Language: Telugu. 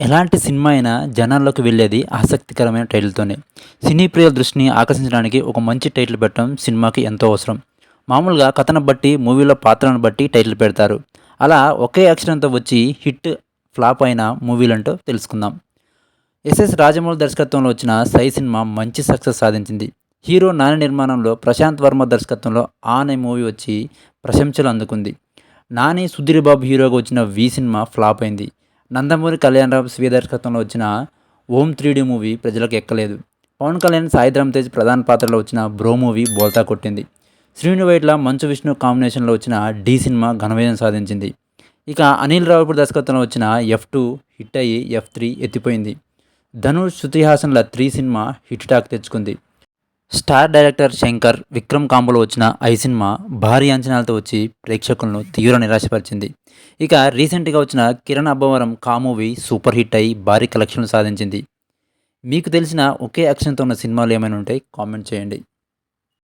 ఎలాంటి సినిమా అయినా జనాల్లోకి వెళ్ళేది ఆసక్తికరమైన టైటిల్‌తోనే. సినీ ప్రియుల దృష్టిని ఆకర్షించడానికి ఒక మంచి టైటిల్ పెట్టడం సినిమాకి ఎంతో అవసరం. మామూలుగా కథను బట్టి, మూవీలో పాత్రలను బట్టి టైటిల్ పెడతారు. అలా ఒకే అక్షరంతో వచ్చి హిట్, ఫ్లాప్ అయిన మూవీలేంటో తెలుసుకుందాం. ఎస్ఎస్ రాజమౌళి దర్శకత్వంలో వచ్చిన 'సై' సినిమా మంచి సక్సెస్ సాధించింది. హీరో నాని నిర్మాణంలో ప్రశాంత్ వర్మ దర్శకత్వంలో 'ఆ' అనే మూవీ వచ్చి ప్రశంసలు అందుకుంది. నాని, సుధీర్ బాబు హీరోగా వచ్చిన 'వి' సినిమా ఫ్లాప్ అయింది. నందమూరి కళ్యాణరామ్ స్వీయ దర్శకత్వంలో వచ్చిన 'ఓం 3D' మూవీ ప్రజలకు ఎక్కలేదు. పవన్ కళ్యాణ్, సాయిధరమ్ తేజ్ ప్రధాన పాత్రలో వచ్చిన 'బ్రో' మూవీ బోల్తా కొట్టింది. శ్రీను వైట్ల, మంచు విష్ణు కాంబినేషన్లో వచ్చిన 'ఢీ' సినిమా ఘన విజయం సాధించింది. ఇక అనిల్ రావిపూడి దర్శకత్వంలో వచ్చిన 'ఎఫ్2' హిట్ అయ్యి 'ఎఫ్3' ఎత్తిపోయింది. ధనుష్, శృతి హాసన్ల 'త్రీ' సినిమా హిట్ టాక్ తెచ్చుకుంది. స్టార్ డైరెక్టర్ శంకర్, విక్రమ్ కాంబోలో వచ్చిన 'ఐ' సినిమా భారీ అంచనాలతో వచ్చి ప్రేక్షకులను తీవ్ర నిరాశపరిచింది. ఇక రీసెంట్గా వచ్చిన కిరణ్ అబ్బవరం 'కా' మూవీ సూపర్ హిట్ అయి భారీ కలెక్షన్లు సాధించింది. మీకు తెలిసిన ఒకే అక్షరంతో ఉన్న సినిమాలు ఏమైనా ఉంటే కామెంట్ చేయండి.